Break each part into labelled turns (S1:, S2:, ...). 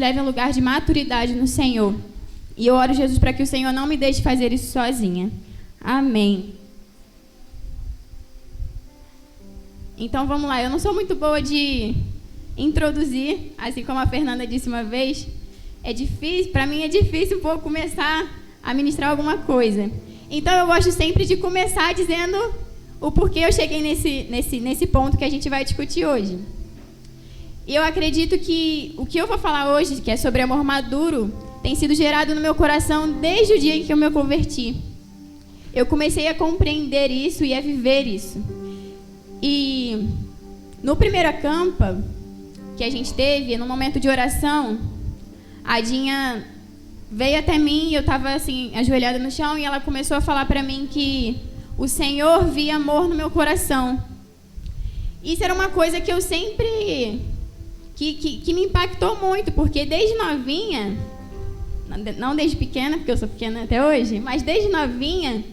S1: leve a um lugar de maturidade no Senhor. E eu oro, Jesus, para que o Senhor não me deixe fazer isso sozinha. Amém. Então, vamos lá. Eu não sou muito boa de introduzir, assim como a Fernanda disse uma vez. É difícil, para mim é difícil um pouco começar a ministrar alguma coisa. Então, eu gosto sempre de começar dizendo o porquê eu cheguei nesse ponto que a gente vai discutir hoje. E eu acredito que o que eu vou falar hoje, que é sobre amor maduro, tem sido gerado no meu coração desde o dia em que eu me converti. Eu comecei a compreender isso e a viver isso. E no primeiro acampa que a gente teve, no momento de oração, a Dinha veio até mim e eu estava assim, ajoelhada no chão, e ela começou a falar para mim que o Senhor via amor no meu coração. Isso era uma coisa que eu sempre... que me impactou muito, porque desde novinha, não desde pequena, porque eu sou pequena até hoje, mas desde novinha,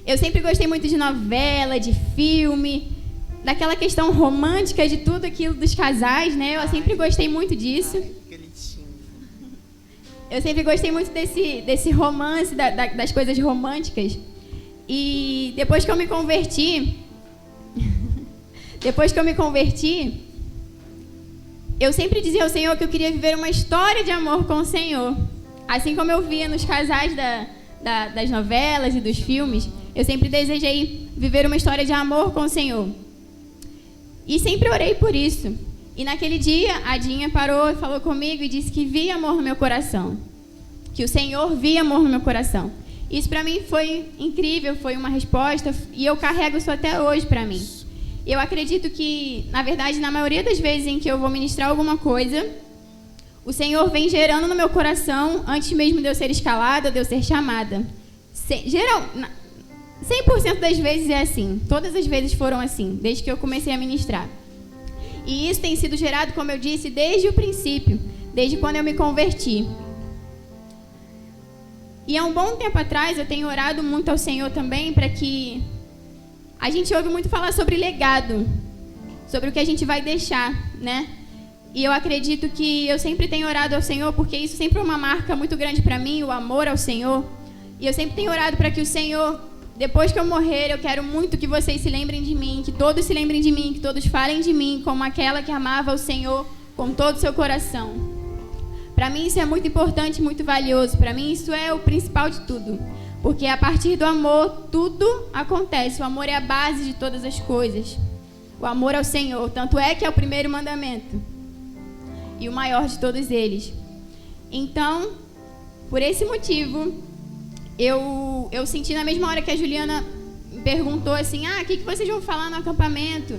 S1: eu sempre gostei muito de novela, de filme, daquela questão romântica, de tudo aquilo dos casais, né? Eu sempre gostei muito disso. Eu sempre gostei muito desse romance, das coisas românticas. E depois que eu me converti, eu sempre dizia ao Senhor que eu queria viver uma história de amor com o Senhor. Assim como eu via nos casais das novelas e dos filmes, eu sempre desejei viver uma história de amor com o Senhor. E sempre orei por isso. E naquele dia, a Dinha parou e falou comigo e disse que via amor no meu coração. Que o Senhor via amor no meu coração. Isso para mim foi incrível, foi uma resposta, e eu carrego isso até hoje para mim. Eu acredito que, na verdade, na maioria das vezes em que eu vou ministrar alguma coisa, o Senhor vem gerando no meu coração, antes mesmo de eu ser escalada, de eu ser chamada. 100% das vezes é assim. Todas as vezes foram assim, desde que eu comecei a ministrar. E isso tem sido gerado, como eu disse, desde o princípio, desde quando eu me converti. E há um bom tempo atrás, eu tenho orado muito ao Senhor também para que... A gente ouve muito falar sobre legado, sobre o que a gente vai deixar, né? E eu acredito que eu sempre tenho orado ao Senhor, porque isso sempre é uma marca muito grande para mim, o amor ao Senhor. E eu sempre tenho orado para que o Senhor, depois que eu morrer, eu quero muito que vocês se lembrem de mim, que todos se lembrem de mim, que todos falem de mim como aquela que amava o Senhor com todo o seu coração. Para mim isso é muito importante, muito valioso. Para mim isso é o principal de tudo. Porque a partir do amor, tudo acontece. O amor é a base de todas as coisas. O amor ao Senhor. Tanto é que é o primeiro mandamento. E o maior de todos eles. Então, por esse motivo, eu senti na mesma hora que a Juliana me perguntou assim, o que vocês vão falar no acampamento?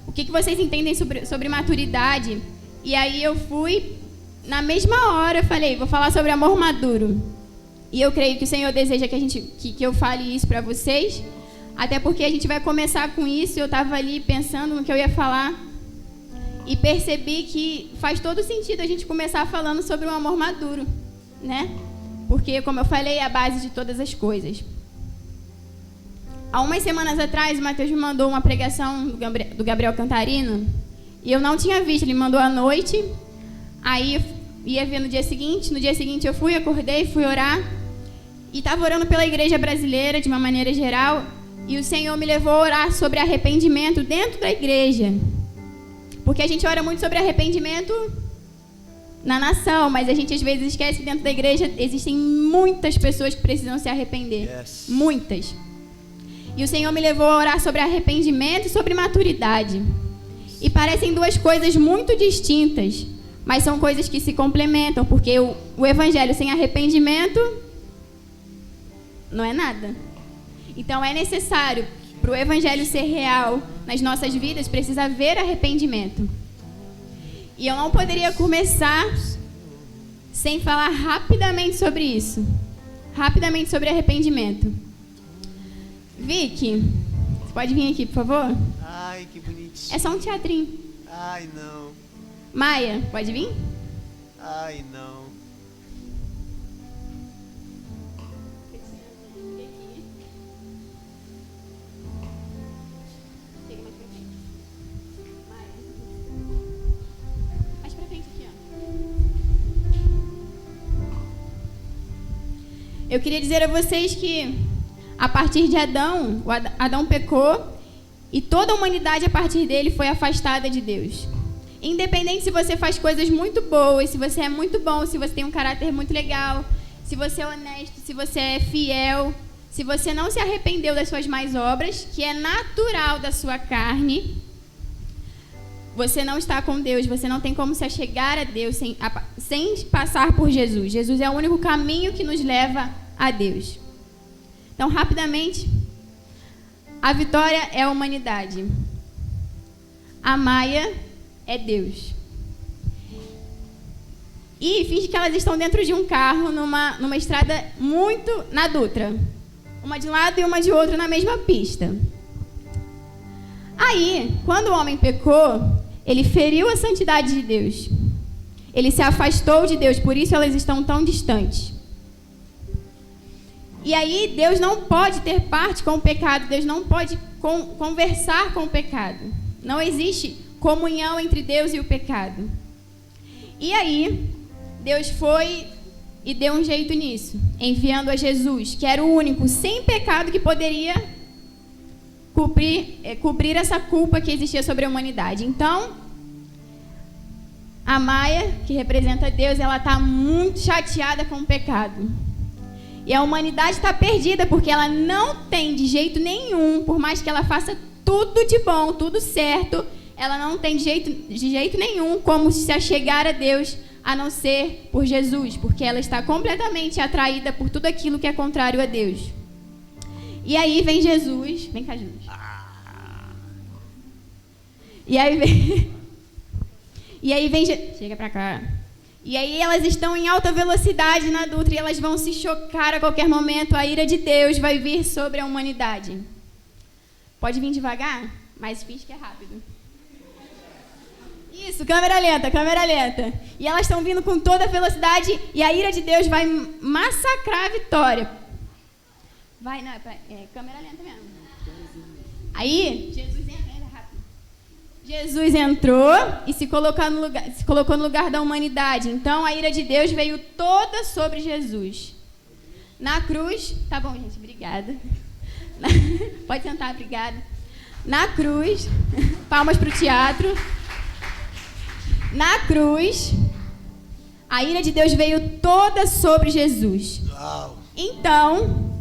S1: O que vocês entendem sobre maturidade? E aí eu fui, na mesma hora, falei, vou falar sobre amor maduro. E eu creio que o Senhor deseja que eu fale isso para vocês, até porque a gente vai começar com isso. Eu estava ali pensando no que eu ia falar e percebi que faz todo sentido a gente começar falando sobre o amor maduro, né? Porque, como eu falei, é a base de todas as coisas. Há umas semanas atrás, o Matheus me mandou uma pregação do Gabriel Cantarino e eu não tinha visto, ele mandou à noite, aí ia ver no dia seguinte. No dia seguinte eu acordei, fui orar. E estava orando pela igreja brasileira, de uma maneira geral, e o Senhor me levou a orar sobre arrependimento dentro da igreja. Porque a gente ora muito sobre arrependimento na nação, mas a gente às vezes esquece que dentro da igreja existem muitas pessoas que precisam se arrepender. Yes. Muitas. E o Senhor me levou a orar sobre arrependimento e sobre maturidade. E parecem duas coisas muito distintas, mas são coisas que se complementam, porque o evangelho sem arrependimento não é nada. Então é necessário, para o evangelho ser real nas nossas vidas, precisa haver arrependimento. E eu não poderia começar sem falar rapidamente sobre isso. Rapidamente sobre arrependimento. Vicky, você pode vir aqui, por favor?
S2: Ai, que bonitinho.
S1: É só um teatrinho.
S2: Ai, não.
S1: Maia, pode vir?
S2: Ai, não.
S1: Mais pra frente aqui, ó. eu queria dizer a vocês que a partir de Adão, Adão pecou e toda a humanidade a partir dele foi afastada de Deus. Independente se você faz coisas muito boas, se você é muito bom, se você tem um caráter muito legal, se você é honesto, se você é fiel, se você não se arrependeu das suas más obras, que é natural da sua carne, você não está com Deus, você não tem como se achegar a Deus sem passar por Jesus. Jesus é o único caminho que nos leva a Deus. Então, rapidamente, a Vitória é a humanidade. A Maia é Deus. E finge que elas estão dentro de um carro numa estrada muito na Dutra. Uma de um lado e uma de outro na mesma pista. Aí, quando o homem pecou, ele feriu a santidade de Deus. Ele se afastou de Deus, por isso elas estão tão distantes. E aí, Deus não pode ter parte com o pecado, Deus não pode conversar com o pecado. Não existe comunhão entre Deus e o pecado. E aí, Deus foi e deu um jeito nisso, enviando a Jesus, que era o único sem pecado que poderia cobrir essa culpa que existia sobre a humanidade. Então, a Maia, que representa Deus, ela está muito chateada com o pecado. E a humanidade está perdida, porque ela não tem de jeito nenhum, por mais que ela faça tudo de bom, tudo certo, ela não tem de jeito nenhum como se achegar a Deus, a não ser por Jesus, porque ela está completamente atraída por tudo aquilo que é contrário a Deus. E aí vem Jesus. Vem cá, Jesus. E aí vem chega pra cá. E aí elas estão em alta velocidade na Dutra e elas vão se chocar a qualquer momento. A ira de Deus vai vir sobre a humanidade. Pode vir devagar, mas finge que é rápido. Isso, câmera lenta. E elas estão vindo com toda a velocidade e a ira de Deus vai massacrar a Vitória. Vai, não, câmera lenta mesmo. Aí, Jesus entrou e se colocou no lugar da humanidade. Então, a ira de Deus veio toda sobre Jesus. Na cruz... Tá bom, gente, obrigada. Pode sentar, obrigada. Na cruz... Palmas para o teatro. Na cruz, a ira de Deus veio toda sobre Jesus. Então,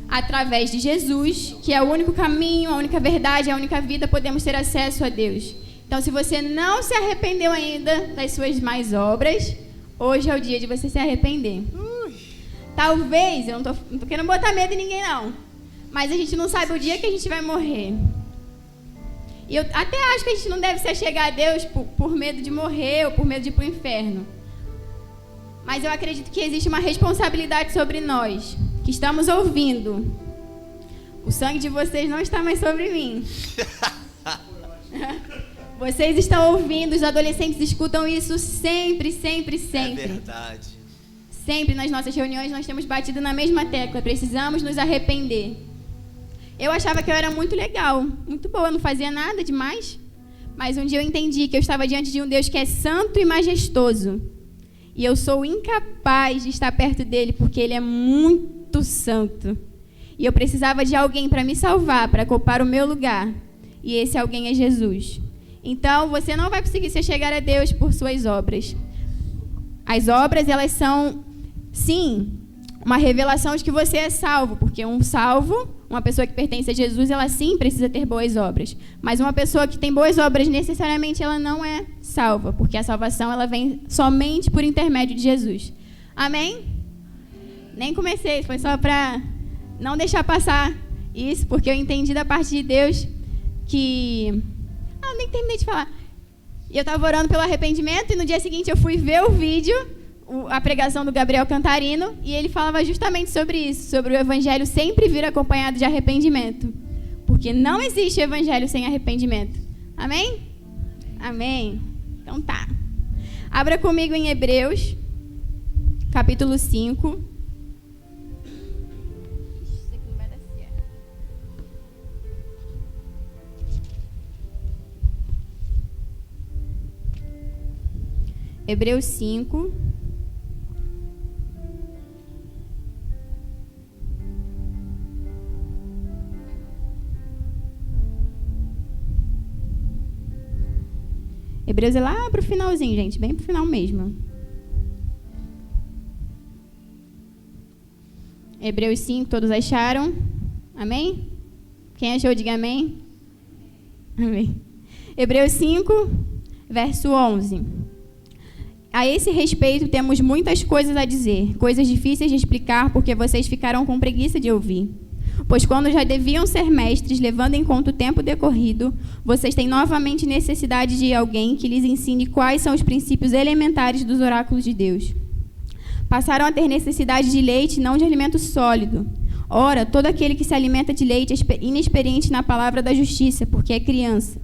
S1: através de Jesus, que é o único caminho, a única verdade, a única vida, podemos ter acesso a Deus. Então, se você não se arrependeu ainda das suas más obras, hoje é o dia de você se arrepender. Talvez, eu não tô querendo botar medo em ninguém, não. Mas a gente não sabe o dia que a gente vai morrer. E eu até acho que a gente não deve se achegar a Deus por medo de morrer ou por medo de ir para o inferno. Mas eu acredito que existe uma responsabilidade sobre nós, que estamos ouvindo. O sangue de vocês não está mais sobre mim. Vocês estão ouvindo, os adolescentes escutam isso sempre.
S2: É verdade.
S1: Sempre nas nossas reuniões nós temos batido na mesma tecla. Precisamos nos arrepender. Eu achava que eu era muito legal, muito boa, não fazia nada demais. Mas um dia eu entendi que eu estava diante de um Deus que é santo e majestoso. E eu sou incapaz de estar perto dele porque ele é muito santo. E eu precisava de alguém para me salvar, para ocupar o meu lugar. E esse alguém é Jesus. Então, você não vai conseguir se chegar a Deus por suas obras. As obras, elas são, sim, uma revelação de que você é salvo, porque um salvo, uma pessoa que pertence a Jesus, ela sim precisa ter boas obras. Mas uma pessoa que tem boas obras, necessariamente ela não é salva, porque a salvação ela vem somente por intermédio de Jesus. Amém? Nem comecei, foi só para não deixar passar isso, porque eu entendi da parte de Deus que... nem terminei de falar. E eu estava orando pelo arrependimento e no dia seguinte eu fui ver o vídeo, a pregação do Gabriel Cantarino, e ele falava justamente sobre isso, sobre o evangelho sempre vir acompanhado de arrependimento. Porque não existe evangelho sem arrependimento. Amém? Amém. Então tá. Abra comigo em Hebreus, capítulo 5. Isso aqui não vai dar certo. Hebreus 5. Hebreus é lá para o finalzinho, gente, bem para o final mesmo. Hebreus 5, todos acharam? Amém? Quem achou, diga amém. Amém. Hebreus 5, verso 11. A esse respeito temos muitas coisas a dizer, coisas difíceis de explicar, porque vocês ficaram com preguiça de ouvir. Pois quando já deviam ser mestres, levando em conta o tempo decorrido, vocês têm novamente necessidade de alguém que lhes ensine quais são os princípios elementares dos oráculos de Deus. Passaram a ter necessidade de leite, não de alimento sólido. Ora, todo aquele que se alimenta de leite é inexperiente na palavra da justiça, porque é criança.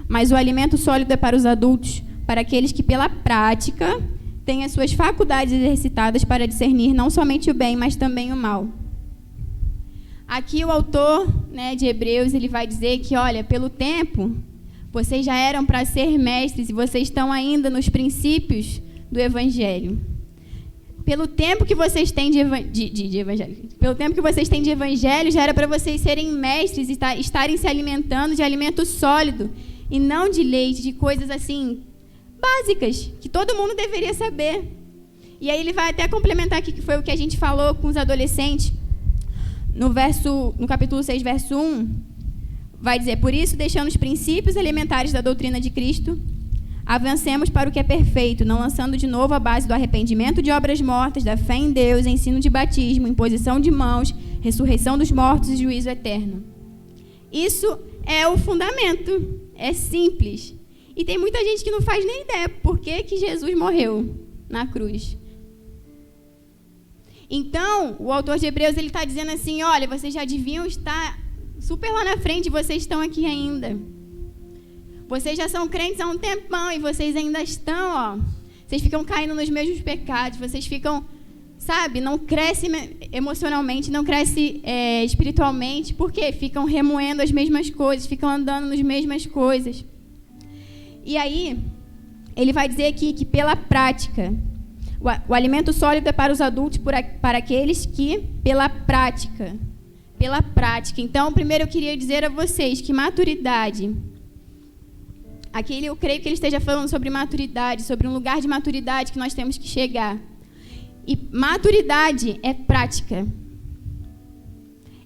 S1: Mas o alimento sólido é para os adultos, para aqueles que, pela prática, têm as suas faculdades exercitadas para discernir não somente o bem, mas também o mal. Aqui o autor, de Hebreus, ele vai dizer que, olha, pelo tempo, vocês já eram para ser mestres e vocês estão ainda nos princípios do Evangelho. Pelo tempo que vocês têm de evangelho, pelo tempo que vocês têm de evangelho, já era para vocês serem mestres e estarem se alimentando de alimento sólido e não de leite, de coisas assim básicas que todo mundo deveria saber. E aí ele vai até complementar aqui, que foi o que a gente falou com os adolescentes. No capítulo 6, verso 1, vai dizer: por isso, deixando os princípios elementares da doutrina de Cristo, avancemos para o que é perfeito, não lançando de novo a base do arrependimento de obras mortas, da fé em Deus, ensino de batismo, imposição de mãos, ressurreição dos mortos e juízo eterno. Isso é o fundamento, é simples. E tem muita gente que não faz nem ideia por que Jesus morreu na cruz. Então, o autor de Hebreus está dizendo assim: olha, vocês já deviam estar super lá na frente, vocês estão aqui ainda. Vocês já são crentes há um tempão e vocês ainda estão, vocês ficam caindo nos mesmos pecados, vocês ficam, não crescem emocionalmente, não crescem espiritualmente, porque ficam remoendo as mesmas coisas, ficam andando nas mesmas coisas. E aí, ele vai dizer aqui que pela prática, o alimento sólido é para os adultos, para aqueles que, pela prática. Então, primeiro eu queria dizer a vocês que maturidade, aqui eu creio que ele esteja falando sobre maturidade, sobre um lugar de maturidade que nós temos que chegar. E maturidade é prática.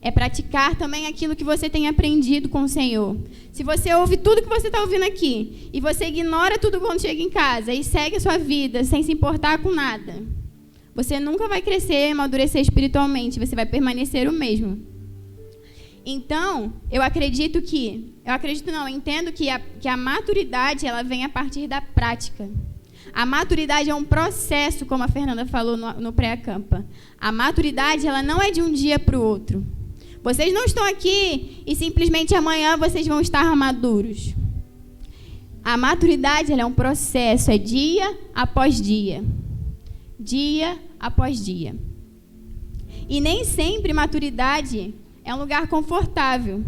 S1: É praticar também aquilo que você tem aprendido com o Senhor. Se você ouve tudo que você está ouvindo aqui e você ignora tudo quando chega em casa e segue a sua vida sem se importar com nada, você nunca vai crescer e amadurecer espiritualmente, você vai permanecer o mesmo. Então, eu entendo que a maturidade ela vem a partir da prática. A maturidade é um processo, como a Fernanda falou no pré-acampa. A maturidade ela não é de um dia para o outro. Vocês não estão aqui e simplesmente amanhã vocês vão estar maduros. A maturidade ela é um processo, é dia após dia. Dia após dia. E nem sempre maturidade é um lugar confortável.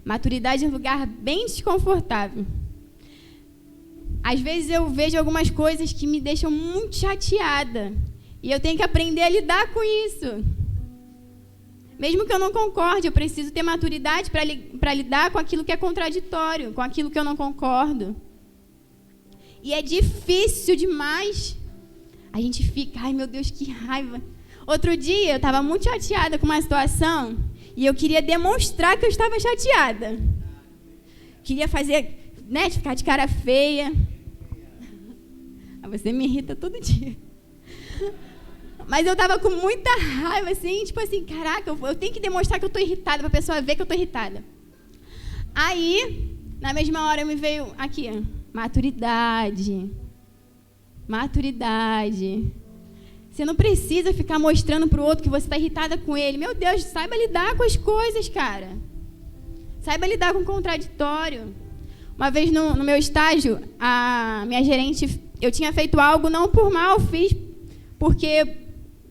S1: Maturidade é um lugar bem desconfortável. Às vezes eu vejo algumas coisas que me deixam muito chateada. E eu tenho que aprender a lidar com isso. Mesmo que eu não concorde, eu preciso ter maturidade para lidar com aquilo que é contraditório, com aquilo que eu não concordo. E é difícil demais. A gente fica, ai meu Deus, que raiva. Outro dia eu estava muito chateada com uma situação e eu queria demonstrar que eu estava chateada. Queria fazer, ficar de cara feia. Você me irrita todo dia. Mas eu estava com muita raiva, caraca, eu tenho que demonstrar que eu estou irritada para a pessoa ver que eu estou irritada. Aí, na mesma hora, me veio aqui, maturidade. Maturidade. Você não precisa ficar mostrando para o outro que você está irritada com ele. Meu Deus, saiba lidar com as coisas, cara. Saiba lidar com o contraditório. Uma vez no meu estágio, a minha gerente, eu tinha feito algo não por mal, fiz porque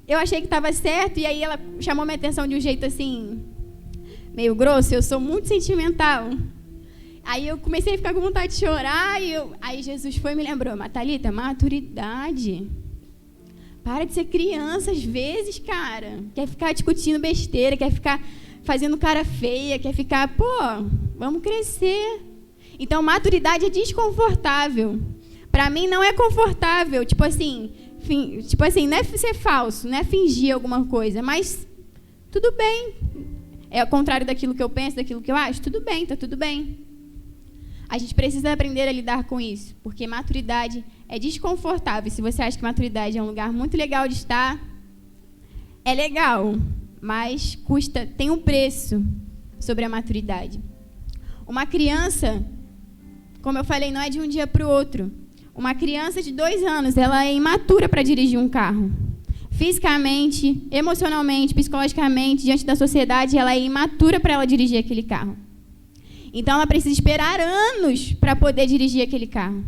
S1: eu achei que estava certo, e aí ela chamou minha atenção de um jeito assim, meio grosso. Eu sou muito sentimental. Aí eu comecei a ficar com vontade de chorar, aí Jesus foi e me lembrou: Thalita, maturidade. Para de ser criança às vezes, cara. Quer ficar discutindo besteira, quer ficar fazendo cara feia, quer ficar, vamos crescer. Então, maturidade é desconfortável. Pra mim não é confortável, tipo assim, não é ser falso, não é fingir alguma coisa, mas tudo bem. É ao contrário daquilo que eu penso, daquilo que eu acho, tudo bem, tá tudo bem. A gente precisa aprender a lidar com isso, porque maturidade é desconfortável. Se você acha que maturidade é um lugar muito legal de estar, é legal, mas tem um preço sobre a maturidade. Uma criança, como eu falei, não é de um dia para o outro. Uma criança de 2 anos, ela é imatura para dirigir um carro. Fisicamente, emocionalmente, psicologicamente, diante da sociedade, ela é imatura para ela dirigir aquele carro. Então, ela precisa esperar anos para poder dirigir aquele carro.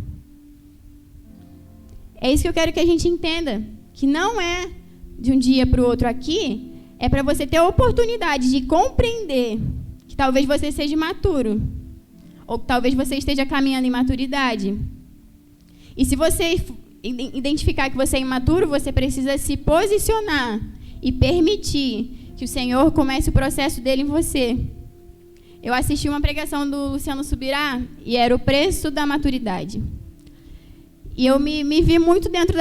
S1: É isso que eu quero que a gente entenda, que não é de um dia para o outro aqui, é para você ter a oportunidade de compreender que talvez você seja imaturo, ou que talvez você esteja caminhando em maturidade. E se você identificar que você é imaturo, você precisa se posicionar e permitir que o Senhor comece o processo dele em você. Eu assisti uma pregação do Luciano Subirá e era o preço da maturidade. E eu me vi muito dentro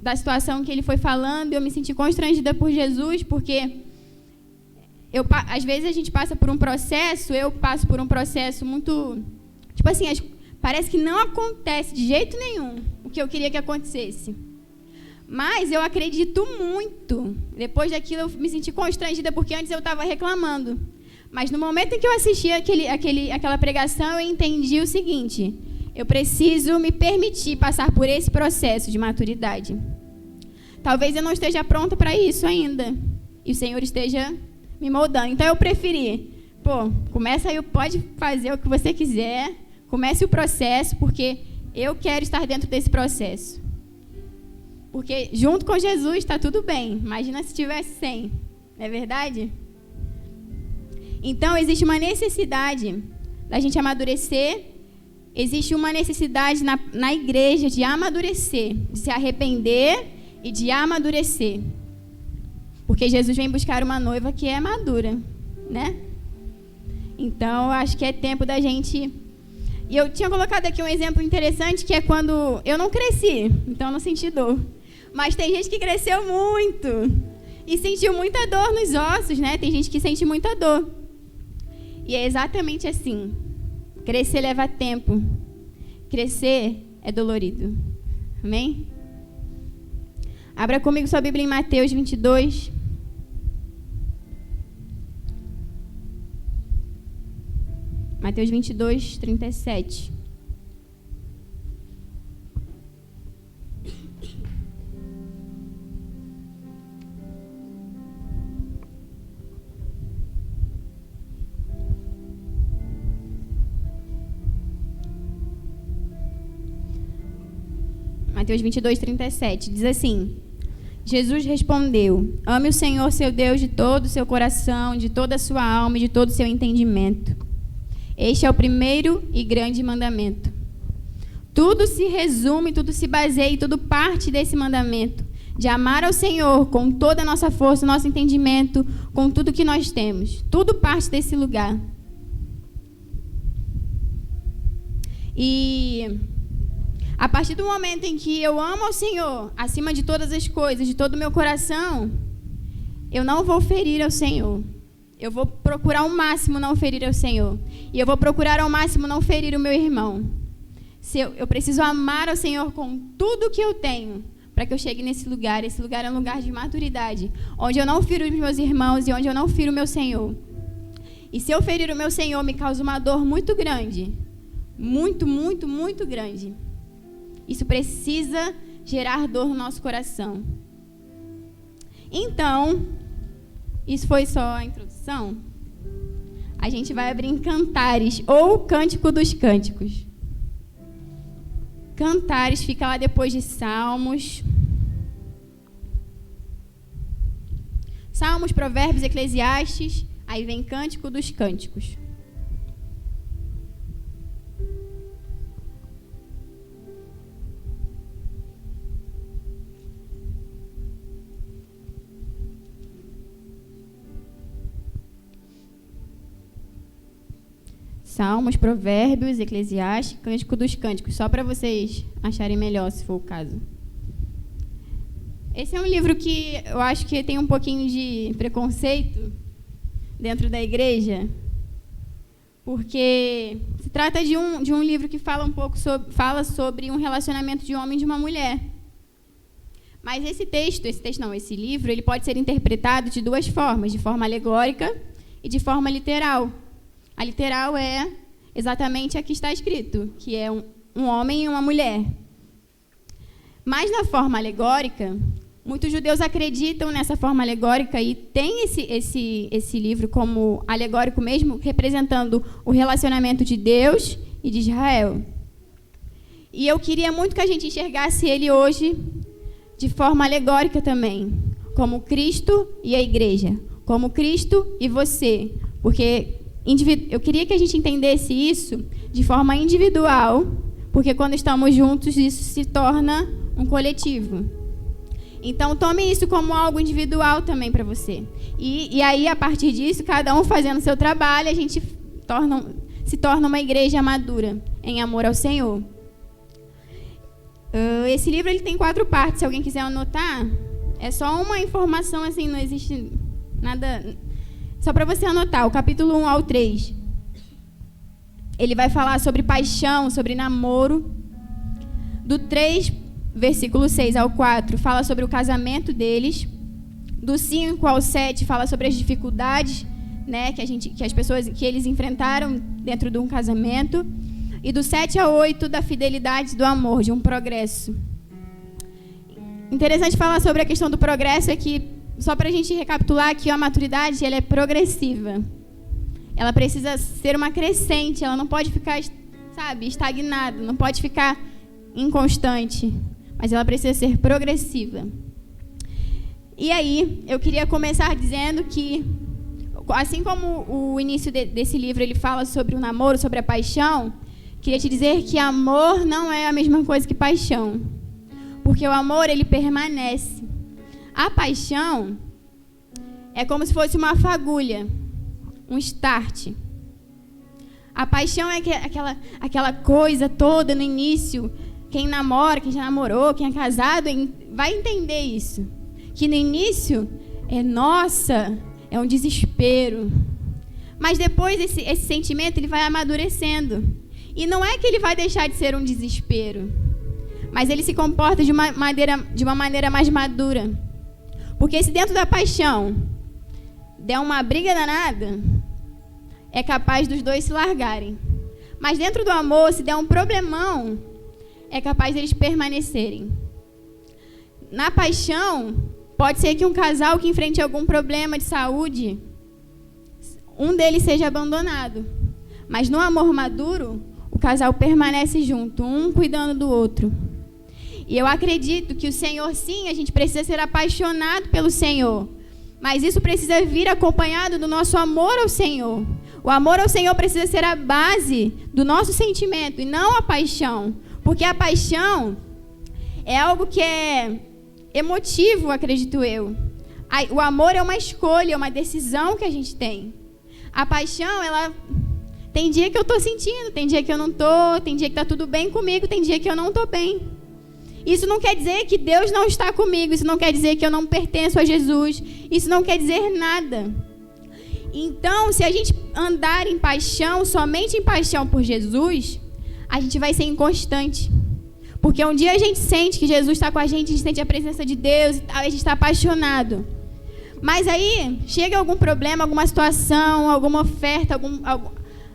S1: da situação que ele foi falando, e eu me senti constrangida por Jesus, porque às vezes a gente passa por um processo, eu passo por um processo muito... Tipo assim, parece que não acontece de jeito nenhum o que eu queria que acontecesse. Mas eu acredito muito. Depois daquilo eu me senti constrangida, porque antes eu estava reclamando. Mas no momento em que eu assisti aquela pregação, eu entendi o seguinte: eu preciso me permitir passar por esse processo de maturidade. Talvez eu não esteja pronta para isso ainda, e o Senhor esteja me moldando. Então eu preferi, começa aí, pode fazer o que você quiser, comece o processo, porque eu quero estar dentro desse processo. Porque junto com Jesus está tudo bem. Imagina se estivesse sem, não é verdade? Então, existe uma necessidade da gente amadurecer, existe uma necessidade na igreja de amadurecer, de se arrepender e de amadurecer. Porque Jesus vem buscar uma noiva que é madura, né? Então, eu acho que é tempo da gente... E eu tinha colocado aqui um exemplo interessante, que é quando eu não cresci, então eu não senti dor. Mas tem gente que cresceu muito e sentiu muita dor nos ossos, né? Tem gente que sente muita dor. E é exatamente assim. Crescer leva tempo. Crescer é dolorido. Amém? Abra comigo sua Bíblia em Mateus 22. Mateus 22, 37. Mateus 22, 37, diz assim: Jesus respondeu: ame o Senhor seu Deus de todo o seu coração, de toda a sua alma e de todo o seu entendimento. Este é o primeiro e grande mandamento. Tudo se resume, tudo se baseia e tudo parte desse mandamento, de amar ao Senhor com toda a nossa força, nosso entendimento, com tudo que nós temos. Tudo parte desse lugar. E a partir do momento em que eu amo ao Senhor, acima de todas as coisas, de todo o meu coração, eu não vou ferir ao Senhor. Eu vou procurar ao máximo não ferir ao Senhor. E eu vou procurar ao máximo não ferir o meu irmão. Eu preciso amar ao Senhor com tudo que eu tenho, para que eu chegue nesse lugar. Esse lugar é um lugar de maturidade, onde eu não firo os meus irmãos e onde eu não firo o meu Senhor. E se eu ferir o meu Senhor, me causa uma dor muito grande. Muito, muito, muito grande. Isso precisa gerar dor no nosso coração. Então, isso foi só a introdução. A gente vai abrir em Cantares, ou Cântico dos Cânticos. Cantares fica lá depois de Salmos. Salmos, Provérbios, Eclesiastes, aí vem Cântico dos Cânticos. Salmos, Provérbios, Eclesiastes, Cântico dos Cânticos, só para vocês acharem melhor, se for o caso. Esse é um livro que eu acho que tem um pouquinho de preconceito dentro da igreja, porque se trata de um livro que fala fala sobre um relacionamento de um homem e de uma mulher. Mas esse livro, ele pode ser interpretado de duas formas, de forma alegórica e de forma literal. A literal é exatamente a que está escrito, que é um homem e uma mulher. Mas na forma alegórica, muitos judeus acreditam nessa forma alegórica e tem esse livro como alegórico mesmo, representando o relacionamento de Deus e de Israel. E eu queria muito que a gente enxergasse ele hoje de forma alegórica também, como Cristo e a igreja, como Cristo e você, porque eu queria que a gente entendesse isso de forma individual, porque quando estamos juntos isso se torna um coletivo. Então tome isso como algo individual também para você. E aí, a partir disso, cada um fazendo o seu trabalho, a gente se torna uma igreja madura em amor ao Senhor. Esse livro ele tem 4 partes, se alguém quiser anotar. É só uma informação, assim, não existe nada... Só para você anotar, o capítulo 1 ao 3. Ele vai falar sobre paixão, sobre namoro. Do 3, versículo 6 ao 4, fala sobre o casamento deles. Do 5 ao 7, fala sobre as dificuldades, né, que eles enfrentaram dentro de um casamento. E do 7 ao 8, da fidelidade, do amor, de um progresso. Interessante falar sobre a questão do progresso é que, só para a gente recapitular aqui, a maturidade ela é progressiva. Ela precisa ser uma crescente, ela não pode ficar, estagnada, não pode ficar inconstante, mas ela precisa ser progressiva. E aí, eu queria começar dizendo que, assim como o início desse livro ele fala sobre o namoro, sobre a paixão, queria te dizer que amor não é a mesma coisa que paixão. Porque o amor, ele permanece. A paixão é como se fosse uma fagulha, um start. A paixão é aquela coisa toda no início. Quem namora, quem já namorou, quem é casado, vai entender isso. Que no início é um desespero. Mas depois esse sentimento ele vai amadurecendo. E não é que ele vai deixar de ser um desespero, mas ele se comporta de uma maneira mais madura. Porque se dentro da paixão der uma briga danada, é capaz dos dois se largarem. Mas dentro do amor, se der um problemão, é capaz deles permanecerem. Na paixão, pode ser que um casal que enfrente algum problema de saúde, um deles seja abandonado. Mas no amor maduro, o casal permanece junto, um cuidando do outro. E eu acredito que o Senhor, sim, a gente precisa ser apaixonado pelo Senhor. Mas isso precisa vir acompanhado do nosso amor ao Senhor. O amor ao Senhor precisa ser a base do nosso sentimento e não a paixão. Porque a paixão é algo que é emotivo, acredito eu. O amor é uma escolha, é uma decisão que a gente tem. A paixão, ela... Tem dia que eu estou sentindo, tem dia que eu não estou, tem dia que está tudo bem comigo, tem dia que eu não estou bem. Isso não quer dizer que Deus não está comigo, isso não quer dizer que eu não pertenço a Jesus, isso não quer dizer nada. Então, se a gente andar em paixão, somente em paixão por Jesus, a gente vai ser inconstante. Porque um dia a gente sente que Jesus está com a gente sente a presença de Deus, a gente está apaixonado. Mas aí, chega algum problema, alguma situação, alguma oferta,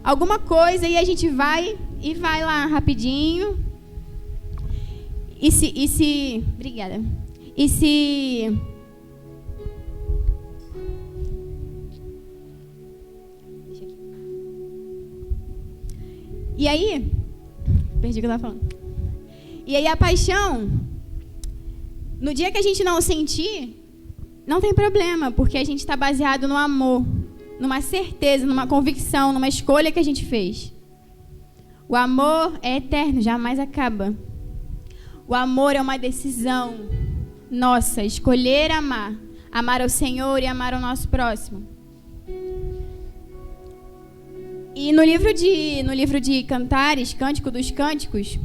S1: alguma coisa, e a gente vai lá rapidinho. Obrigada. E aí, perdi o que eu estava falando. E aí a paixão, no dia que a gente não sentir, não tem problema, porque a gente está baseado no amor, numa certeza, numa convicção, numa escolha que a gente fez. O amor é eterno, jamais acaba. O amor é uma decisão nossa, escolher amar ao Senhor e amar ao nosso próximo. E no livro de Cantares, Cântico dos Cânticos,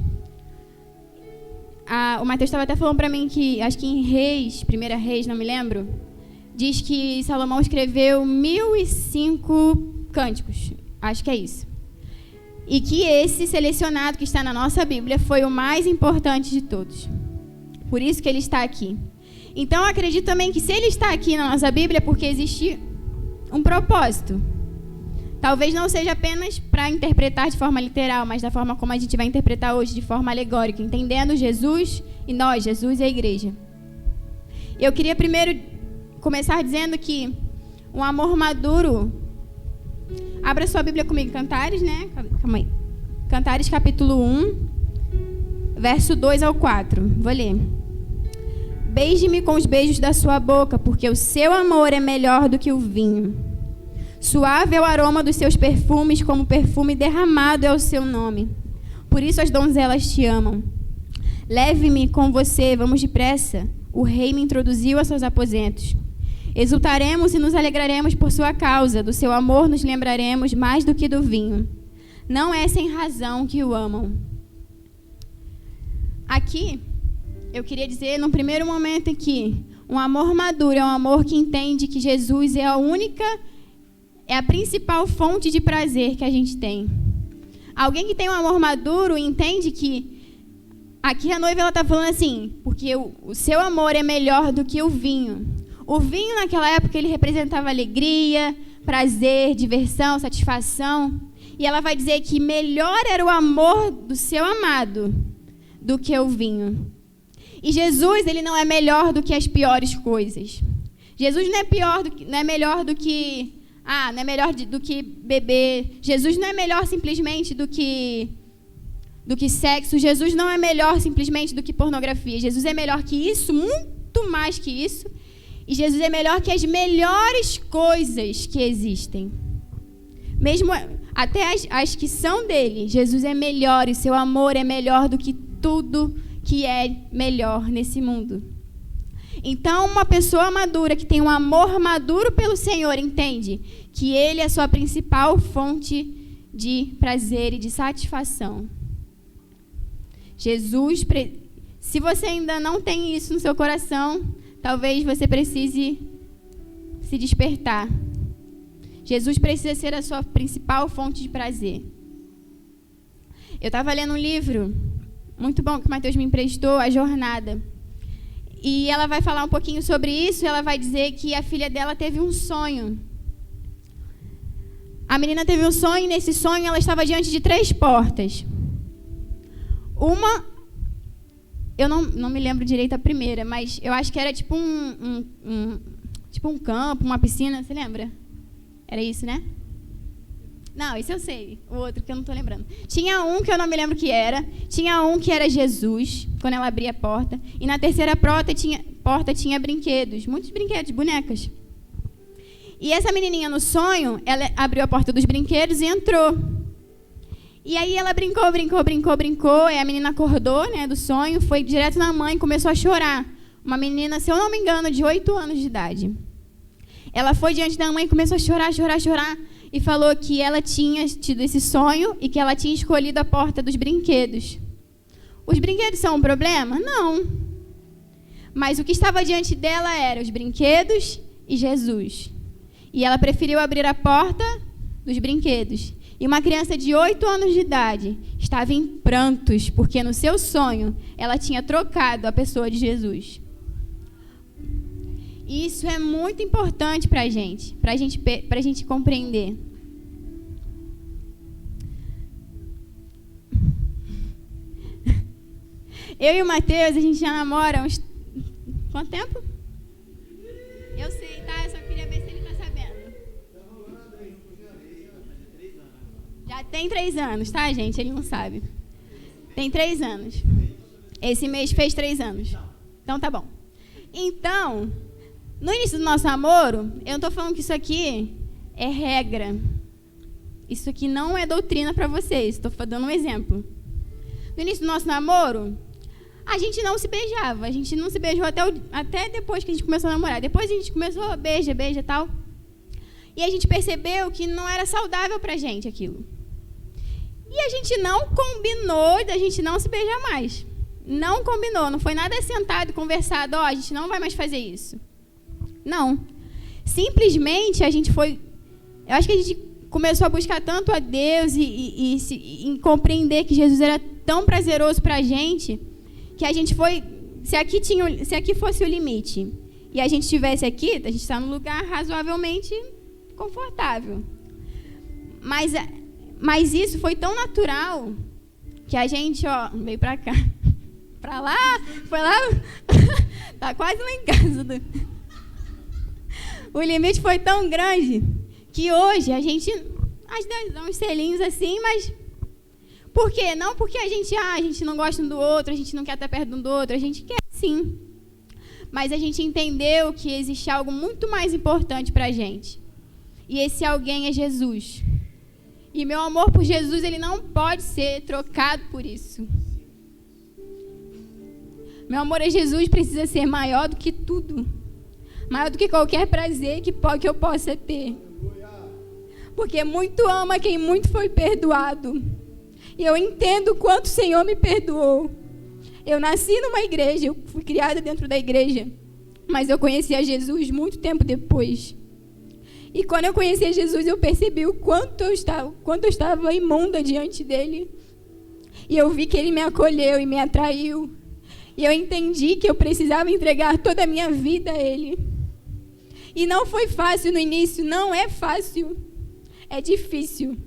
S1: o Mateus estava até falando para mim que, acho que em Reis, 1 Reis, não me lembro, diz que Salomão escreveu 1005 cânticos. Acho que é isso. E que esse selecionado que está na nossa Bíblia foi o mais importante de todos. Por isso que ele está aqui. Então, eu acredito também que se ele está aqui na nossa Bíblia é porque existe um propósito. Talvez não seja apenas para interpretar de forma literal, mas da forma como a gente vai interpretar hoje, de forma alegórica, entendendo Jesus e nós, Jesus e a igreja. Eu queria primeiro começar dizendo que um amor maduro... Abra sua Bíblia comigo, Cantares, né? Calma aí. Cantares, capítulo 1, verso 2 ao 4. Vou ler. Beije-me com os beijos da sua boca, porque o seu amor é melhor do que o vinho. Suave é o aroma dos seus perfumes, como perfume derramado é o seu nome. Por isso as donzelas te amam. Leve-me com você, vamos depressa. O rei me introduziu a seus aposentos. Exultaremos e nos alegraremos por sua causa. Do seu amor nos lembraremos mais do que do vinho. Não é sem razão que o amam. Aqui, eu queria dizer, no primeiro momento aqui, um amor maduro é um amor que entende que Jesus é a principal fonte de prazer que a gente tem. Alguém que tem um amor maduro entende que aqui a noiva está falando assim, porque o seu amor é melhor do que o vinho. O vinho naquela época ele representava alegria, prazer, diversão, satisfação. E ela vai dizer que melhor era o amor do seu amado do que o vinho. E Jesus, ele não é melhor do que as piores coisas. Jesus não é melhor do que beber. Jesus não é melhor simplesmente do que sexo. Jesus não é melhor simplesmente do que pornografia. Jesus é melhor que isso, muito mais que isso. E Jesus é melhor que as melhores coisas que existem. Mesmo até as que são dele, Jesus é melhor e seu amor é melhor do que tudo que é melhor nesse mundo. Então, uma pessoa madura que tem um amor maduro pelo Senhor entende que ele é a sua principal fonte de prazer e de satisfação. Jesus, se você ainda não tem isso no seu coração, talvez você precise se despertar. Jesus precisa ser a sua principal fonte de prazer. Eu estava lendo um livro muito bom que o Mateus me emprestou, A Jornada. E ela vai falar um pouquinho sobre isso. Ela vai dizer que a filha dela teve um sonho. A menina teve um sonho e nesse sonho ela estava diante de 3 portas. Uma, eu não me lembro direito a primeira, mas eu acho que era tipo um campo, uma piscina, você lembra? Era isso, né? Não, isso eu sei. O outro que eu não estou lembrando. Tinha um que eu não me lembro que era. Tinha um que era Jesus, quando ela abria a porta. E na terceira porta tinha brinquedos. Muitos brinquedos, bonecas. E essa menininha no sonho, ela abriu a porta dos brinquedos e entrou. E aí ela brincou. E a menina acordou, né, do sonho, foi direto na mãe e começou a chorar. Uma menina, se eu não me engano, de 8 anos de idade. Ela foi diante da mãe e começou a chorar. E falou que ela tinha tido esse sonho e que ela tinha escolhido a porta dos brinquedos. Os brinquedos são um problema? Não. Mas o que estava diante dela era os brinquedos e Jesus. E ela preferiu abrir a porta dos brinquedos. E uma criança de 8 anos de idade estava em prantos, porque no seu sonho ela tinha trocado a pessoa de Jesus. Isso é muito importante para a gente compreender. Eu e o Mateus, a gente já namora uns... Quanto tempo? Eu sei, tá? Eu só queria ver se ele tá sabendo. Já tem 3 anos, tá, gente? Ele não sabe. Tem 3 anos. Esse mês fez 3 anos. Então, tá bom. Então... No início do nosso namoro, eu não estou falando que isso aqui é regra. Isso aqui não é doutrina para vocês. Estou dando um exemplo. No início do nosso namoro, a gente não se beijava. A gente não se beijou até depois que a gente começou a namorar. Depois a gente começou a beija e tal. E a gente percebeu que não era saudável pra gente aquilo. E a gente não combinou da gente não se beijar mais. Não combinou, não foi nada sentado e conversado, a gente não vai mais fazer isso. Não. Simplesmente a gente foi... Eu acho que a gente começou a buscar tanto a Deus e compreender que Jesus era tão prazeroso pra gente, que a gente foi... Se aqui fosse o limite e a gente estivesse aqui, a gente está num lugar razoavelmente confortável. Mas isso foi tão natural que a gente, veio pra cá. Pra lá, foi lá, tá quase lá em casa. O limite foi tão grande que hoje a gente, às vezes dá uns selinhos assim, mas por quê? Não porque a gente não gosta um do outro, a gente não quer estar perto um do outro, a gente quer sim. Mas a gente entendeu que existe algo muito mais importante pra gente. E esse alguém é Jesus. E meu amor por Jesus, ele não pode ser trocado por isso. Meu amor a Jesus precisa ser maior do que tudo. Maior do que qualquer prazer que eu possa ter. Porque muito ama quem muito foi perdoado. E eu entendo o quanto o Senhor me perdoou. Eu nasci numa igreja, eu fui criada dentro da igreja. Mas eu conheci a Jesus muito tempo depois. E quando eu conheci a Jesus, eu percebi o quanto eu estava imunda diante dele. E eu vi que ele me acolheu e me atraiu. E eu entendi que eu precisava entregar toda a minha vida a ele. E não foi fácil no início, não é fácil. É difícil.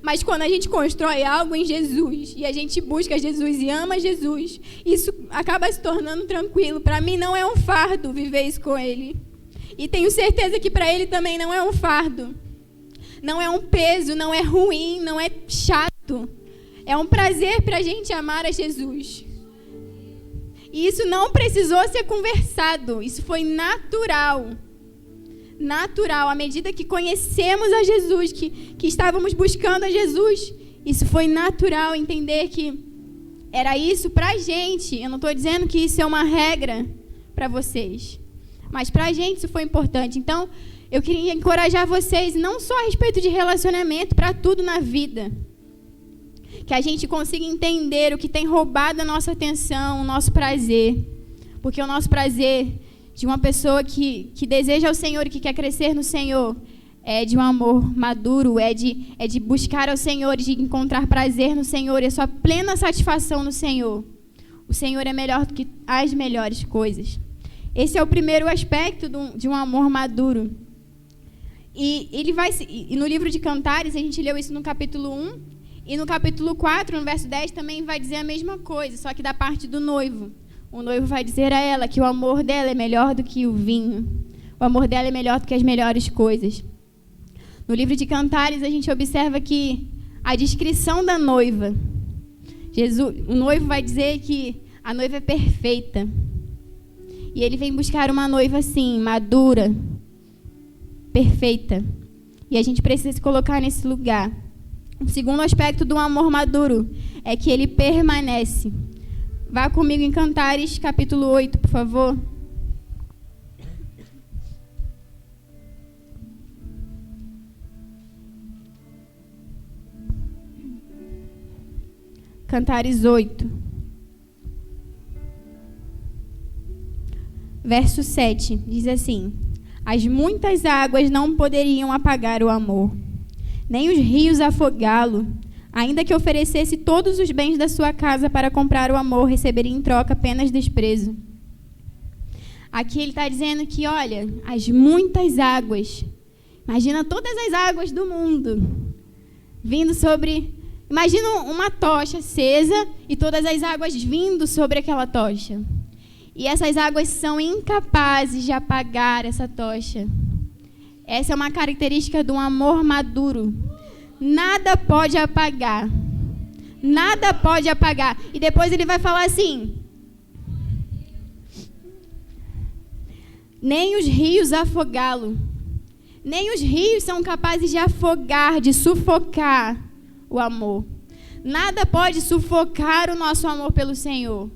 S1: Mas quando a gente constrói algo em Jesus, e a gente busca Jesus e ama Jesus, isso acaba se tornando tranquilo. Para mim não é um fardo viver isso com ele. E tenho certeza que para ele também não é um fardo. Não é um peso, não é ruim, não é chato. É um prazer para a gente amar a Jesus. E isso não precisou ser conversado. Isso foi natural. Natural. À medida que conhecemos a Jesus, que estávamos buscando a Jesus, isso foi natural entender que era isso para a gente. Eu não estou dizendo que isso é uma regra para vocês. Mas para a gente isso foi importante. Então, eu queria encorajar vocês, não só a respeito de relacionamento, para tudo na vida. Que a gente consiga entender o que tem roubado a nossa atenção, o nosso prazer. Porque o nosso prazer de uma pessoa que deseja o Senhor e que quer crescer no Senhor é de um amor maduro, é de buscar ao Senhor, de encontrar prazer no Senhor e a sua plena satisfação no Senhor. O Senhor é melhor do que as melhores coisas. Esse é o primeiro aspecto de um amor maduro. E no livro de Cantares, a gente leu isso no capítulo 1, e no capítulo 4, no verso 10, também vai dizer a mesma coisa, só que da parte do noivo. O noivo vai dizer a ela que o amor dela é melhor do que o vinho. O amor dela é melhor do que as melhores coisas. No livro de Cantares, a gente observa que a descrição da noiva. O noivo vai dizer que a noiva é perfeita. E ele vem buscar uma noiva assim, madura, perfeita. E a gente precisa se colocar nesse lugar. O segundo aspecto do amor maduro é que ele permanece. Vá comigo em Cantares, capítulo 8, por favor. Cantares 8. Verso 7, diz assim: as muitas águas não poderiam apagar o amor, nem os rios afogá-lo. Ainda que oferecesse todos os bens da sua casa para comprar o amor, receberia em troca apenas desprezo. Aqui ele está dizendo que, olha, as muitas águas, imagina todas as águas do mundo, vindo sobre... Imagina uma tocha acesa e todas as águas vindo sobre aquela tocha. E essas águas são incapazes de apagar essa tocha. Essa é uma característica de um amor maduro. Nada pode apagar. Nada pode apagar. E depois ele vai falar assim: nem os rios afogá-lo. Nem os rios são capazes de afogar, de sufocar o amor. Nada pode sufocar o nosso amor pelo Senhor.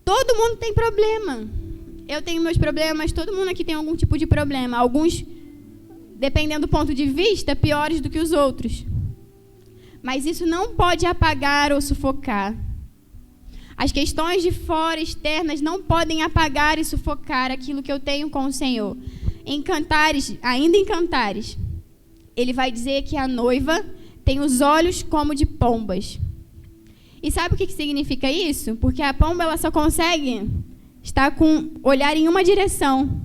S1: Todo mundo tem problema. Eu tenho meus problemas, todo mundo aqui tem algum tipo de problema. Alguns dependendo do ponto de vista, piores do que os outros. Mas isso não pode apagar ou sufocar. As questões de fora, externas, não podem apagar e sufocar aquilo que eu tenho com o Senhor. Em Cantares, ainda em Cantares, ele vai dizer que a noiva tem os olhos como de pombas. E sabe o que significa isso? Porque a pomba ela só consegue estar com olhar em uma direção.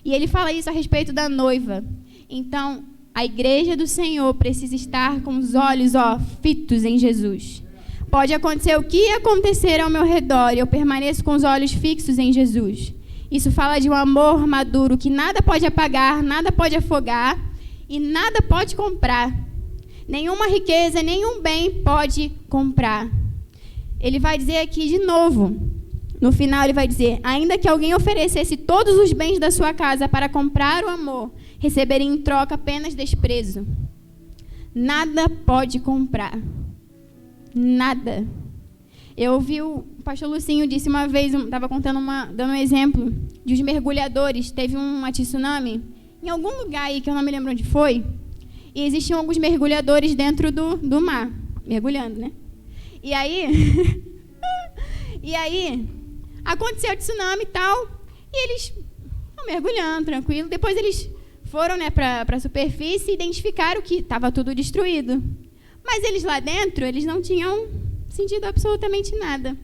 S1: E ele fala isso a respeito da noiva. Então, a igreja do Senhor precisa estar com os olhos fitos em Jesus. Pode acontecer o que acontecer ao meu redor, e eu permaneço com os olhos fixos em Jesus. Isso fala de um amor maduro que nada pode apagar, nada pode afogar e nada pode comprar. Nenhuma riqueza, nenhum bem pode comprar. Ele vai dizer aqui de novo, no final ele vai dizer: ainda que alguém oferecesse todos os bens da sua casa para comprar o amor, receberia em troca apenas desprezo. Nada pode comprar. Nada. Eu ouvi o pastor Lucinho disse uma vez, estava dando um exemplo de os mergulhadores. Teve um tsunami em algum lugar aí que eu não me lembro onde foi. E existiam alguns mergulhadores dentro do mar, mergulhando, né? E aí, aconteceu o tsunami e tal, e eles estão mergulhando, tranquilo. Depois eles foram, né, para a superfície e identificaram que estava tudo destruído. Mas eles lá dentro, eles não tinham sentido absolutamente nada.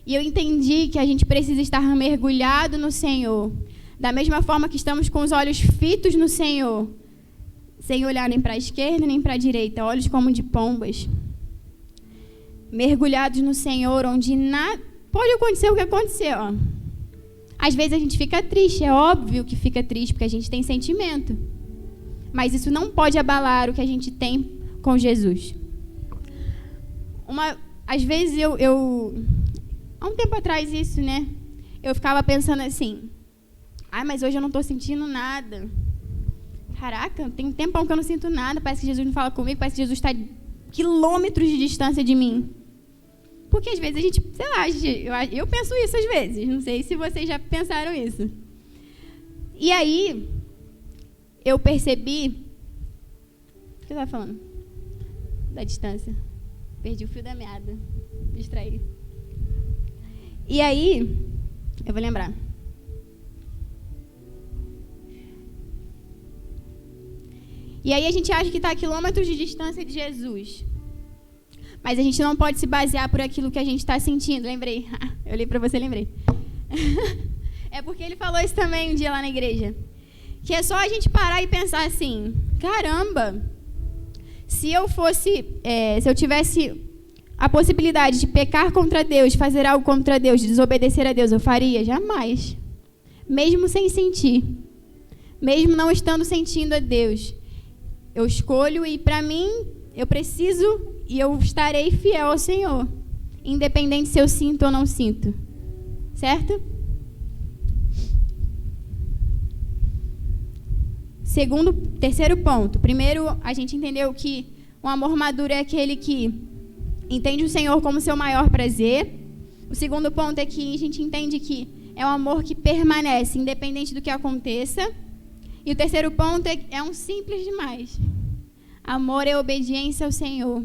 S1: E eu entendi que a gente precisa estar mergulhado no Senhor. Da mesma forma que estamos com os olhos fitos no Senhor, sem olhar nem para a esquerda nem para a direita, olhos como de pombas. Mergulhados no Senhor, onde pode acontecer o que aconteceu. Às vezes a gente fica triste, é óbvio que fica triste, porque a gente tem sentimento. Mas isso não pode abalar o que a gente tem com Jesus. Às vezes há um tempo atrás isso, né? Eu ficava pensando assim: mas hoje eu não estou sentindo nada. Caraca, tem um tempão que eu não sinto nada, parece que Jesus não fala comigo, parece que Jesus está a quilômetros de distância de mim. Porque às vezes a gente, sei lá, eu penso isso às vezes, não sei se vocês já pensaram isso. E aí, eu percebi... O que eu estava falando? Da distância. Perdi o fio da meada. Distraí. E aí, eu vou lembrar. E aí a gente acha que está a quilômetros de distância de Jesus. Mas a gente não pode se basear por aquilo que a gente está sentindo. Lembrei. Eu li para você, lembrei. É porque ele falou isso também um dia lá na igreja. Que é só a gente parar e pensar assim: caramba, se eu tivesse a possibilidade de pecar contra Deus, de fazer algo contra Deus, de desobedecer a Deus, eu faria? Jamais. Mesmo sem sentir. Mesmo não estando sentindo a Deus. Eu escolho e, para mim, eu preciso e eu estarei fiel ao Senhor, independente se eu sinto ou não sinto. Certo? Terceiro ponto. Primeiro, a gente entendeu que o amor maduro é aquele que entende o Senhor como seu maior prazer. O segundo ponto é que a gente entende que é um amor que permanece, independente do que aconteça. E o terceiro ponto é um simples demais. Amor é obediência ao Senhor.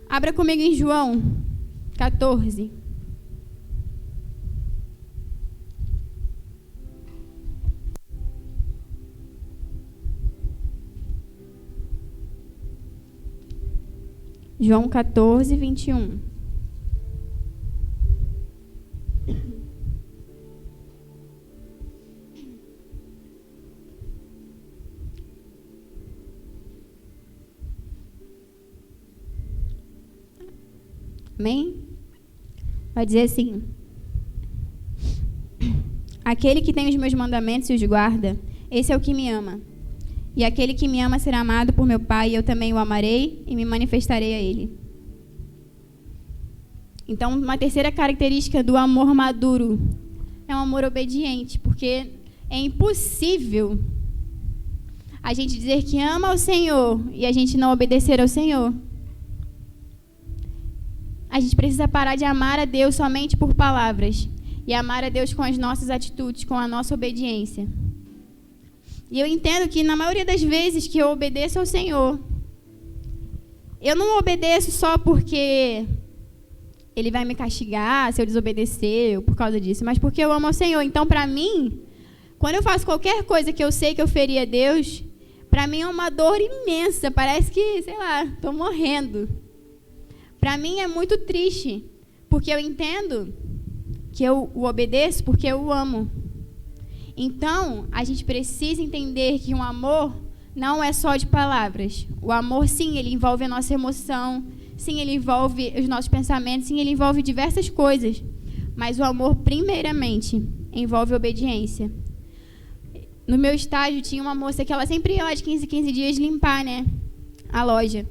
S1: Abra comigo em João 14. João 14, 21. Amém? Vai dizer assim: aquele que tem os meus mandamentos e os guarda, esse é o que me ama. E aquele que me ama será amado por meu Pai, e eu também o amarei e me manifestarei a ele. Então, uma terceira característica do amor maduro é um amor obediente, porque é impossível a gente dizer que ama o Senhor e a gente não obedecer ao Senhor. A gente precisa parar de amar a Deus somente por palavras e amar a Deus com as nossas atitudes, com a nossa obediência. E eu entendo que na maioria das vezes que eu obedeço ao Senhor, eu não obedeço só porque Ele vai me castigar se eu desobedecer ou por causa disso, mas porque eu amo ao Senhor. Então, para mim, quando eu faço qualquer coisa que eu sei que eu feri a Deus, para mim é uma dor imensa. Parece que, sei lá, estou morrendo. Para mim é muito triste, porque eu entendo que eu o obedeço porque eu o amo. Então, a gente precisa entender que um amor não é só de palavras. O amor, sim, ele envolve a nossa emoção, sim, ele envolve os nossos pensamentos, sim, ele envolve diversas coisas. Mas o amor, primeiramente, envolve obediência. No meu estágio, tinha uma moça que ela sempre ia lá de 15 em 15 dias limpar, né, a loja.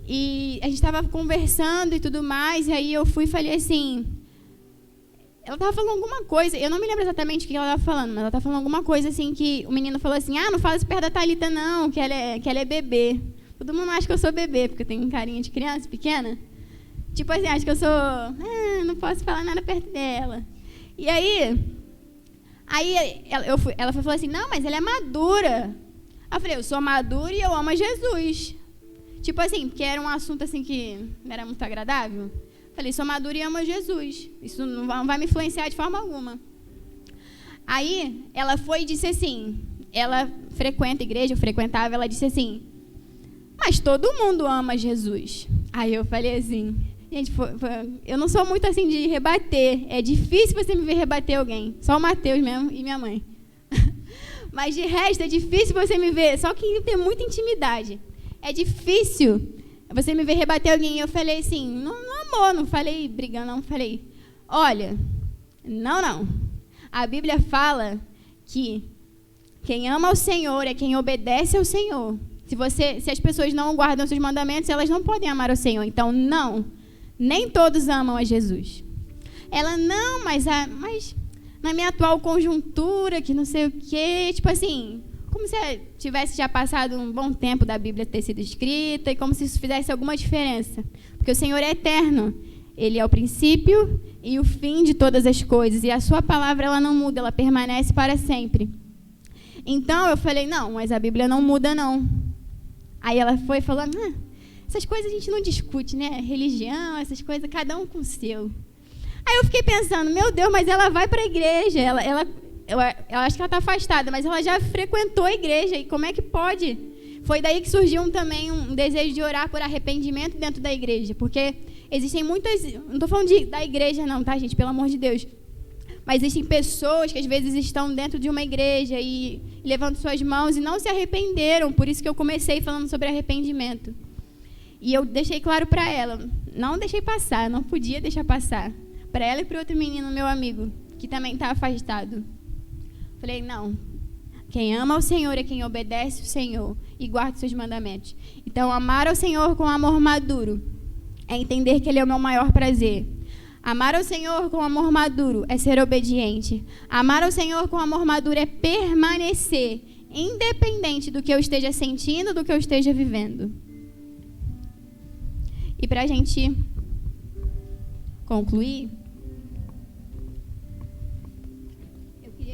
S1: E a gente estava conversando e tudo mais, e aí eu fui e falei assim... Ela estava falando alguma coisa, eu não me lembro exatamente o que ela estava falando, mas ela estava falando alguma coisa assim que o menino falou assim, não fala isso perto da Thalita não, que ela é bebê. Todo mundo acha que eu sou bebê, porque eu tenho carinha de criança pequena. Tipo assim, acho que eu sou... não posso falar nada perto dela. E aí ela falou assim, não, mas ela é madura. Eu falei, eu sou madura e eu amo a Jesus. Tipo assim, porque era um assunto assim que não era muito agradável. Falei, sou madura e amo a Jesus. Isso não vai me influenciar de forma alguma. Aí, ela foi e disse assim, ela frequenta a igreja, eu frequentava, ela disse assim, mas todo mundo ama Jesus. Aí eu falei assim, gente, eu não sou muito assim de rebater, é difícil você me ver rebater alguém, só o Mateus mesmo e minha mãe. Mas de resto, é difícil você me ver, só quem tem muita intimidade. É difícil você me ver rebater alguém. Eu falei assim, no amor, não falei brigando, não. Falei, olha, não. A Bíblia fala que quem ama ao Senhor é quem obedece ao Senhor. Se as pessoas não guardam seus mandamentos, elas não podem amar ao Senhor. Então, não, nem todos amam a Jesus. Ela, não, mas na minha atual conjuntura, que não sei o quê, tipo assim... Como se tivesse já passado um bom tempo da Bíblia ter sido escrita e como se isso fizesse alguma diferença. Porque o Senhor é eterno. Ele é o princípio e o fim de todas as coisas. E a sua palavra, ela não muda, ela permanece para sempre. Então, eu falei, não, mas a Bíblia não muda, não. Aí ela foi e falou, essas coisas a gente não discute, né? Religião, essas coisas, cada um com o seu. Aí eu fiquei pensando, meu Deus, mas ela vai para a igreja, eu acho que ela está afastada, mas ela já frequentou a igreja, e como é que pode? Foi daí que surgiu também um desejo de orar por arrependimento dentro da igreja, porque existem muitas... Não estou falando da igreja não, tá, gente? Pelo amor de Deus. Mas existem pessoas que às vezes estão dentro de uma igreja e levantam suas mãos e não se arrependeram, por isso que eu comecei falando sobre arrependimento. E eu deixei claro para ela, não deixei passar, não podia deixar passar. Para ela e para outro menino, meu amigo, que também está afastado. Falei, não, quem ama ao Senhor é quem obedece ao Senhor e guarda os seus mandamentos. Então, amar ao Senhor com amor maduro é entender que Ele é o meu maior prazer. Amar ao Senhor com amor maduro é ser obediente. Amar ao Senhor com amor maduro é permanecer, independente do que eu esteja sentindo, do que eu esteja vivendo. E para a gente concluir...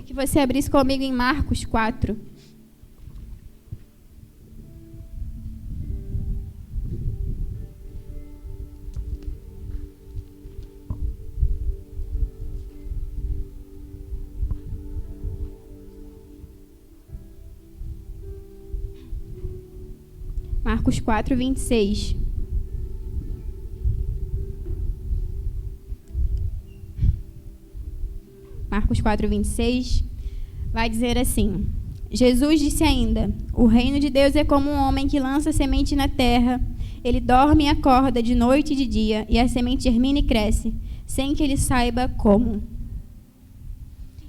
S1: que você abrisse comigo em Marcos 4. Marcos 4, 26. Marcos 4, 26, vai dizer assim, Jesus disse ainda, o reino de Deus é como um homem que lança semente na terra, ele dorme e acorda de noite e de dia, e a semente germina e cresce, sem que ele saiba como.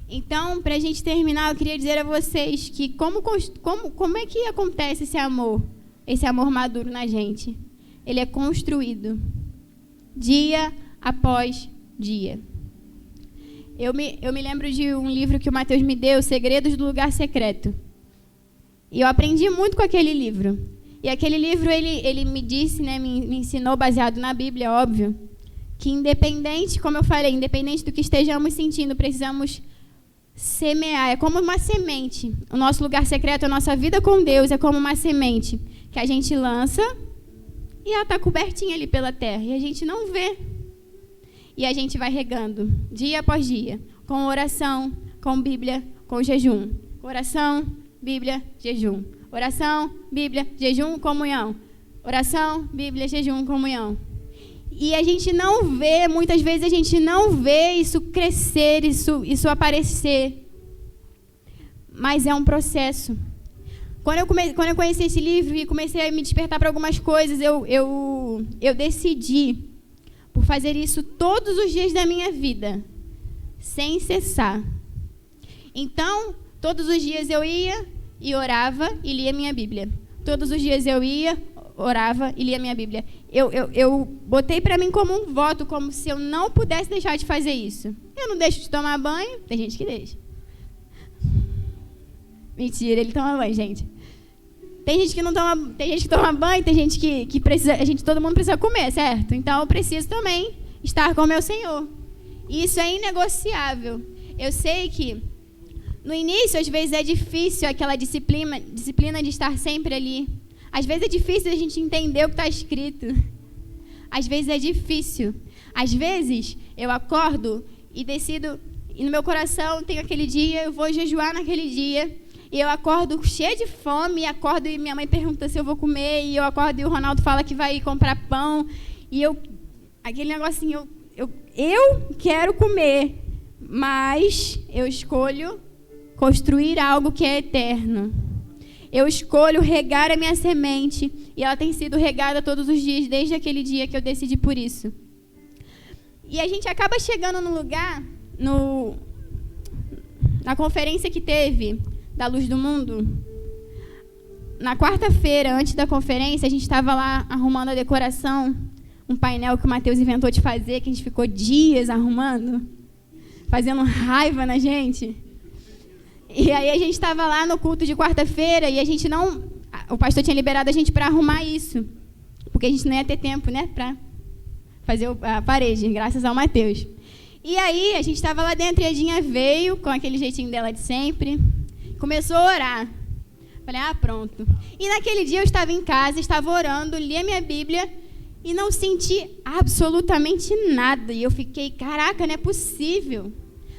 S1: Então, para a gente terminar, eu queria dizer a vocês que como é que acontece esse amor maduro na gente? Ele é construído, dia após dia. Eu me lembro de um livro que o Mateus me deu, Segredos do Lugar Secreto. E eu aprendi muito com aquele livro. E aquele livro, ele me disse, né, me ensinou, baseado na Bíblia, óbvio, que independente, como eu falei, independente do que estejamos sentindo, precisamos semear, é como uma semente. O nosso lugar secreto, a nossa vida com Deus é como uma semente que a gente lança e ela está cobertinha ali pela terra e a gente não vê. E a gente vai regando dia após dia, com oração, com Bíblia, com jejum. Oração, Bíblia, jejum. Oração, Bíblia, jejum, comunhão. Oração, Bíblia, jejum, comunhão. E a gente não vê, muitas vezes a gente não vê isso crescer, isso aparecer. Mas é um processo. Quando eu conheci esse livro e comecei a me despertar para algumas coisas, eu decidi por fazer isso todos os dias da minha vida, sem cessar. Então, todos os dias eu ia e orava e lia minha Bíblia. Todos os dias eu ia, orava e lia minha Bíblia. Eu botei para mim como um voto, como se eu não pudesse deixar de fazer isso. Eu não deixo de tomar banho, tem gente que deixa. Mentira, ele toma banho, gente. Tem gente que não toma, tem gente que toma banho, tem gente que precisa, todo mundo precisa comer, certo? Então eu preciso também estar com o meu Senhor. E isso é inegociável. Eu sei que no início, às vezes, é difícil aquela disciplina de estar sempre ali. Às vezes é difícil a gente entender o que está escrito. Às vezes é difícil. Às vezes eu acordo e decido, e no meu coração tem aquele dia, eu vou jejuar naquele dia. E eu acordo cheia de fome, e acordo e minha mãe pergunta se eu vou comer, e eu acordo e o Ronaldo fala que vai comprar pão. E aquele negocinho, eu quero comer, mas eu escolho construir algo que é eterno. Eu escolho regar a minha semente, e ela tem sido regada todos os dias, desde aquele dia que eu decidi por isso. E a gente acaba chegando num lugar, na conferência que teve, da Luz do Mundo. Na quarta-feira, antes da conferência, a gente estava lá arrumando a decoração, um painel que o Matheus inventou de fazer, que a gente ficou dias arrumando, fazendo raiva na gente. E aí a gente estava lá no culto de quarta-feira e a gente não... O pastor tinha liberado a gente para arrumar isso, porque a gente não ia ter tempo, né, para fazer a parede, graças ao Matheus. E aí a gente estava lá dentro e a Dinha veio, com aquele jeitinho dela de sempre, começou a orar. Falei, pronto. E naquele dia eu estava em casa, estava orando, li a minha Bíblia e não senti absolutamente nada. E eu fiquei, caraca, não é possível.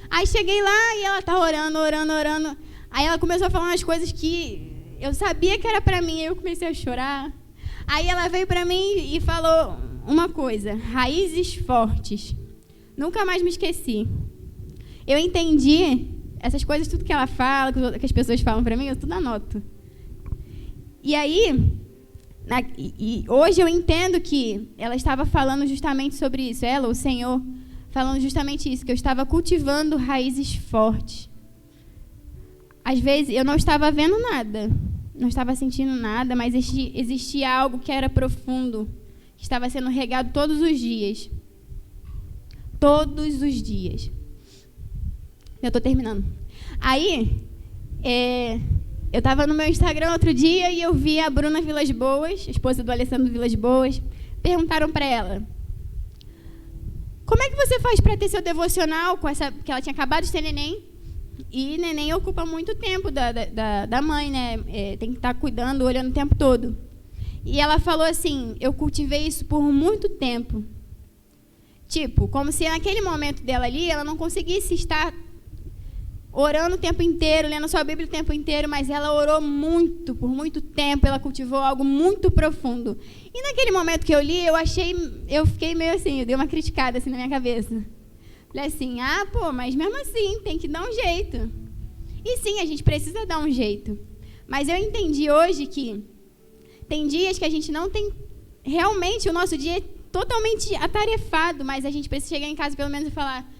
S1: Aí cheguei lá e ela tá orando. Aí ela começou a falar umas coisas que eu sabia que era para mim. Aí eu comecei a chorar. Aí ela veio para mim e falou uma coisa, raízes fortes. Nunca mais me esqueci. Eu entendi essas coisas, tudo que ela fala, que as pessoas falam para mim, eu tudo anoto. E aí, hoje eu entendo que ela estava falando justamente sobre isso, ela, o Senhor, falando justamente isso, que eu estava cultivando raízes fortes. Às vezes eu não estava vendo nada, não estava sentindo nada, mas existia algo que era profundo, que estava sendo regado todos os dias. Todos os dias. Eu estou terminando. Aí, eu estava no meu Instagram outro dia e eu vi a Bruna Vilas Boas, esposa do Alessandro Vilas Boas. Perguntaram para ela, como é que você faz para ter seu devocional, porque ela tinha acabado de ter neném, e neném ocupa muito tempo da mãe, né? Tem que estar cuidando, olhando o tempo todo. E ela falou assim, eu cultivei isso por muito tempo. Tipo, como se naquele momento dela ali, ela não conseguisse estar orando o tempo inteiro, lendo sua Bíblia o tempo inteiro, mas ela orou muito, por muito tempo, ela cultivou algo muito profundo. E naquele momento que eu li, eu fiquei meio assim, eu dei uma criticada assim na minha cabeça. Falei assim, mas mesmo assim, tem que dar um jeito. E sim, a gente precisa dar um jeito. Mas eu entendi hoje que tem dias que a gente não tem, realmente o nosso dia é totalmente atarefado, mas a gente precisa chegar em casa pelo menos e falar,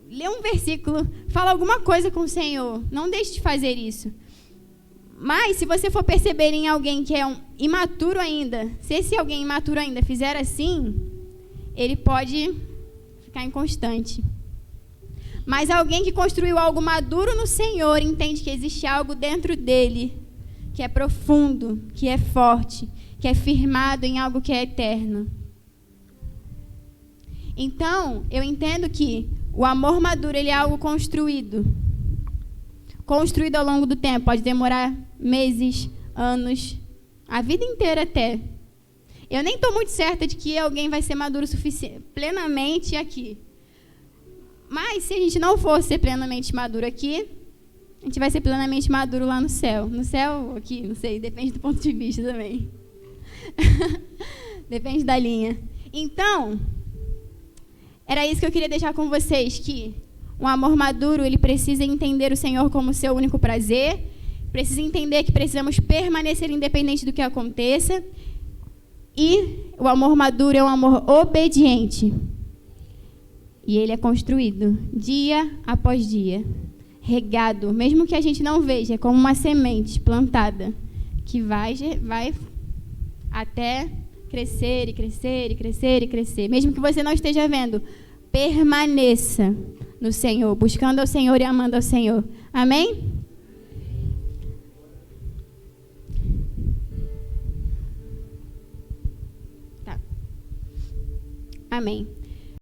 S1: lê um versículo, fala alguma coisa com o Senhor, não deixe de fazer isso. Mas se você for perceber em alguém que é imaturo ainda, se esse alguém imaturo ainda fizer assim, ele pode ficar inconstante. Mas alguém que construiu algo maduro no Senhor entende que existe algo dentro dele que é profundo, que é forte, que é firmado em algo que é eterno. Então, eu entendo que o amor maduro ele é algo construído. construído ao longo do tempo. Pode demorar meses, anos, a vida inteira até. Eu nem estou muito certa de que alguém vai ser maduro plenamente aqui. Mas se a gente não for ser plenamente maduro aqui, a gente vai ser plenamente maduro lá no céu. No céu, aqui, não sei, depende do ponto de vista também. Depende da linha. Então, era isso que eu queria deixar com vocês, que um amor maduro, ele precisa entender o Senhor como seu único prazer, precisa entender que precisamos permanecer independente do que aconteça, e o amor maduro é um amor obediente. E ele é construído dia após dia, regado, mesmo que a gente não veja, é como uma semente plantada, que vai até crescer e crescer e crescer e crescer. Mesmo que você não esteja vendo, permaneça no Senhor, buscando ao Senhor e amando ao Senhor. Amém? Tá. Amém.